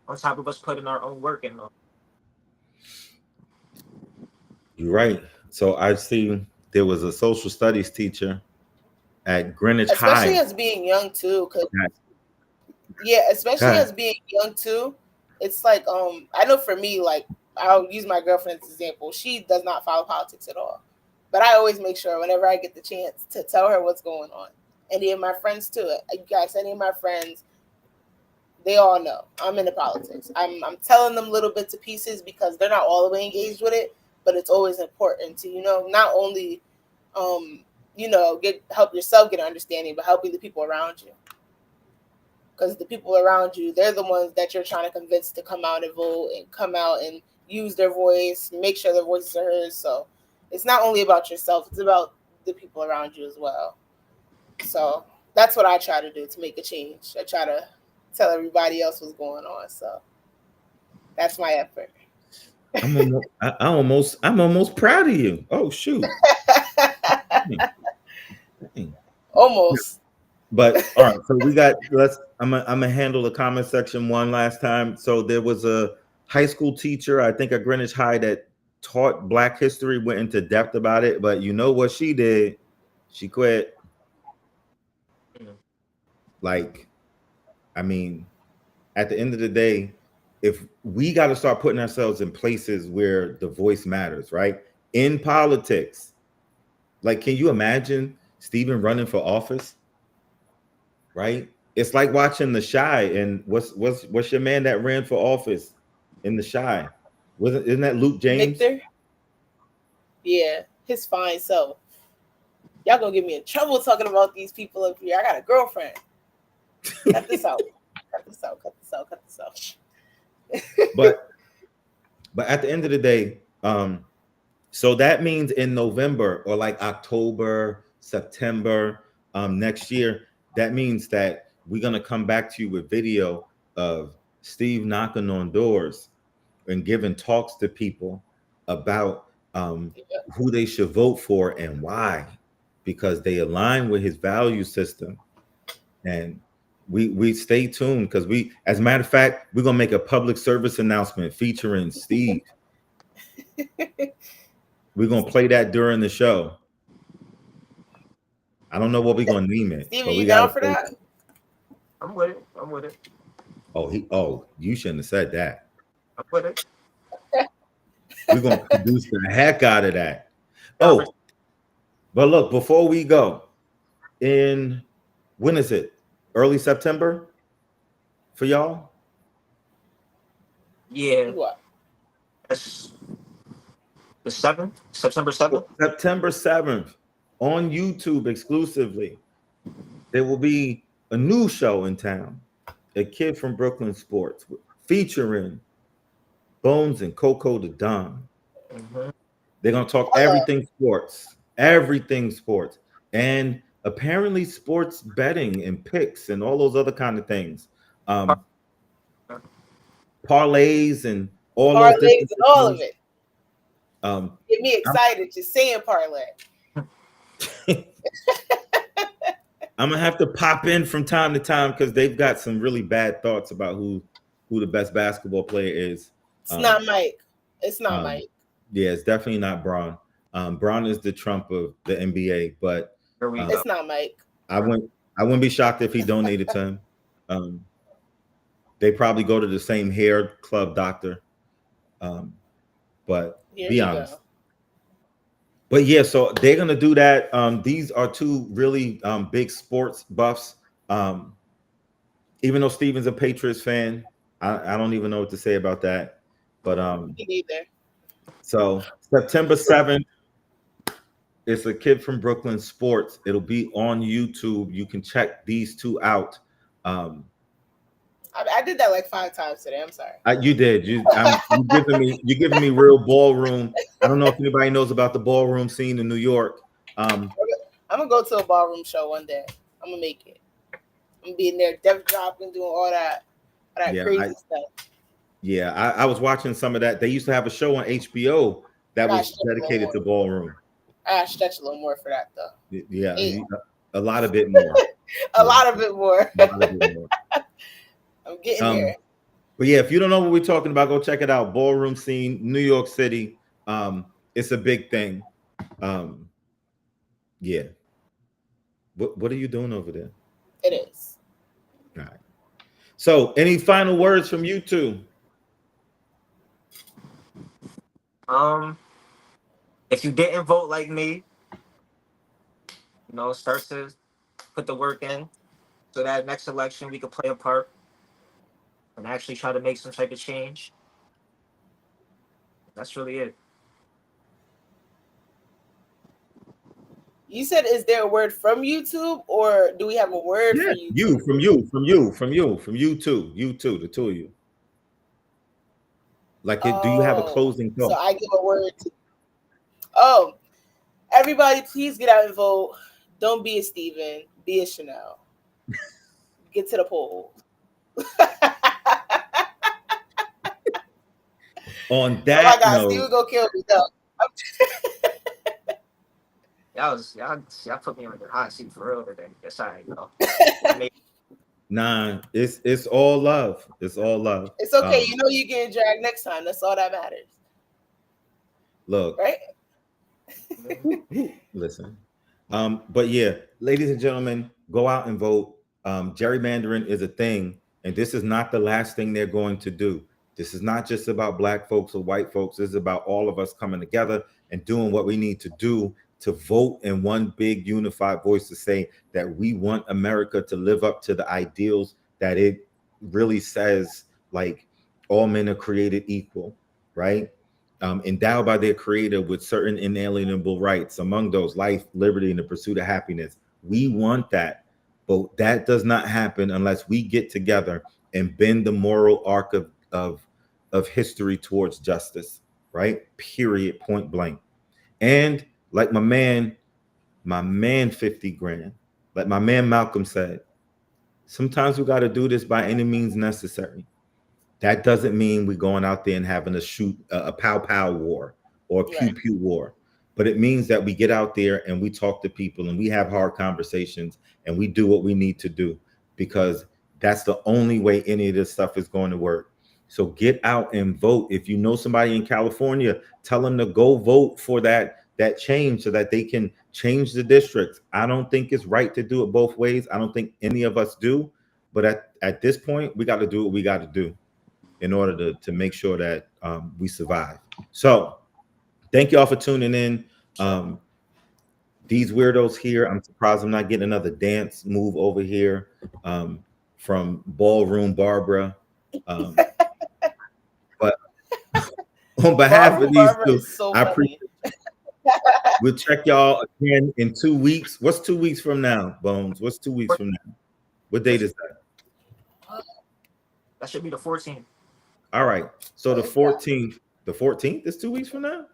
On top of us putting our own work in. You're right. So I see there was a social studies teacher at Greenwich High. Especially as being young too, as being young too. It's like I know for me, like I'll use my girlfriend as an example. She does not follow politics at all, but I always make sure whenever I get the chance to tell her what's going on. Any of my friends too. You guys, any of my friends, they all know I'm into politics. I'm telling them little bits and pieces because they're not all the way engaged with it, but it's always important to not only help yourself get an understanding, but helping the people around you. Because the people around you, they're the ones that you're trying to convince to come out and vote and come out and use their voice, make sure their voices are heard. So it's not only about yourself, it's about the people around you as well. So that's what I try to do to make a change. I try to tell everybody else what's going on. So that's my effort. I'm almost proud of you. Oh shoot. Dang. Almost. But all right, so I'm gonna handle the comment section one last time. So there was a high school teacher, I think at Greenwich High, that taught Black history, went into depth about it. But you know what she did? She quit. Mm. Like, I mean, at the end of the day, if we got to start putting ourselves in places where the voice matters, right? In politics, like, can you imagine Stephen running for office? Right? It's like watching The Shy, and what's your man that ran for office in The Shy? Isn't that Luke James? Victor. Yeah, his fine self. Y'all gonna get me in trouble talking about these people up here. I got a girlfriend. Cut this out. Cut this out. Cut this out. Cut this out. But at the end of the day, so that means in November or like October, September, next year, that means that we're gonna come back to you with video of Steve knocking on doors and giving talks to people about who they should vote for and why, because they align with his value system. And we stay tuned, because as a matter of fact, we're gonna make a public service announcement featuring Steve. We're gonna play that during the show. I don't know what we're gonna name it. Steve, but are we you gotta down for play that? it. I'm with it. I'm with it. Oh, you shouldn't have said that. I'm with it. We're gonna produce the heck out of that. Oh, but look, before we go, when is it? Early September for y'all? Yeah. What? That's the 7th, September 7th. September 7th on YouTube exclusively. There will be a new show in town, A Kid from Brooklyn Sports, featuring Bones and Coco the Don. Mm-hmm. They're gonna talk everything sports, and apparently sports betting and picks and all those other kind of things, parlays and all those Parlays and all of it. Get me excited just saying parlay. I'm gonna have to pop in from time to time because they've got some really bad thoughts about who the best basketball player is. It's not Mike. It's not Mike. Yeah, it's definitely not Bron. Bron is the Trump of the NBA, but it's not Mike. I wouldn't be shocked if he donated to him. They probably go to the same hair club doctor. But Here be honest. But yeah, so they're gonna do that. These are two really big sports buffs. Even though Steven's a Patriots fan, I don't even know what to say about that. But me neither. So September 7th, it's A Kid from Brooklyn Sports. It'll be on YouTube. You can check these two out. I did that like 5 times today. I'm sorry. You did. You're giving me real ballroom. I don't know if anybody knows about the ballroom scene in New York. I'm gonna go to a ballroom show one day. I'm gonna make it. I'm gonna be in there, death dropping, doing all that crazy stuff. Yeah, I was watching some of that. They used to have a show on HBO that was dedicated to ballroom. I stretch a little more for that though. Yeah, a lot of it more. a lot of it more. I'm getting there. But yeah, if you don't know what we're talking about, go check it out. Ballroom scene, New York City. It's a big thing. Yeah. What are you doing over there? It is. All right. So, any final words from you two? If you didn't vote like me, start to put the work in so that next election we could play a part and actually try to make some type of change. That's really it. You said, is there a word from YouTube, or do we have a word for you? From you two, the two of you. Like, do you have a closing thought? So I give a word to. Everybody, please get out and vote. Don't be a Steven. Be a Chanel. Get to the poll. On that note, Steven gonna kill me. No. Y'all put me on the hot seat for real today. Yes, I know. Nah, it's all love. It's all love. It's okay. You're getting dragged next time. That's all that matters. Look, right? Listen, But yeah, ladies and gentlemen, go out and vote. Gerrymandering is a thing, and this is not the last thing they're going to do. This is not just about black folks or white folks. This is about all of us coming together and doing what we need to do to vote in one big unified voice to say that we want America to live up to the ideals that it really says, like all men are created equal, right? Endowed by their creator with certain inalienable rights, among those life, liberty, and the pursuit of happiness. We want that, but that does not happen unless we get together and bend the moral arc of history towards justice, right? Period, point blank. And like my man 50 grand, like my man Malcolm said, sometimes we got to do this by any means necessary. That doesn't mean we're going out there and having a pow pow war or a pew pew war, but it means that we get out there and we talk to people and we have hard conversations and we do what we need to do, because that's the only way any of this stuff is going to work. So get out and vote. If you know somebody in California, tell them to go vote for that change so that they can change the districts. I don't think it's right to do it both ways. I don't think any of us do, but at this point, we got to do what we got to do in order to make sure that we survive. So thank you all for tuning in. These weirdos here, I'm surprised I'm not getting another dance move over here from Ballroom Barbara. But on behalf of these two, so I appreciate it. We'll check y'all again in 2 weeks. What's 2 weeks from now, Bones? What's 2 weeks from now? What date is that? That should be the 14th. All right. So the 14th. The 14th is 2 weeks from now?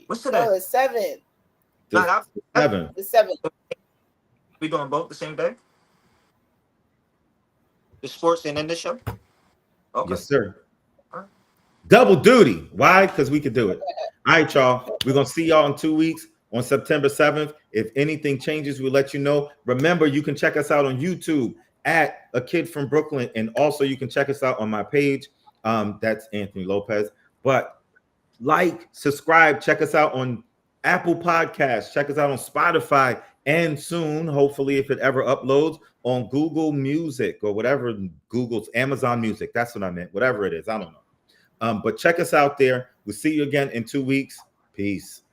What's today? No, the 7th. The 7th. The 7th. We doing both the same day? The sports and then the show? Okay. Yes, sir. Double duty. Why? Because we could do it. All right, y'all. We're going to see y'all in 2 weeks on September 7th. If anything changes, we'll let you know. Remember, you can check us out on YouTube at A Kid from Brooklyn. And also you can check us out on my page. That's Anthony Lopez. But like, subscribe, check us out on Apple Podcasts, check us out on Spotify, and soon, hopefully, if it ever uploads, on Google Music or whatever, Google's Amazon Music. That's what I meant. Whatever it is, I don't know. But check us out there. We'll see you again in 2 weeks. Peace.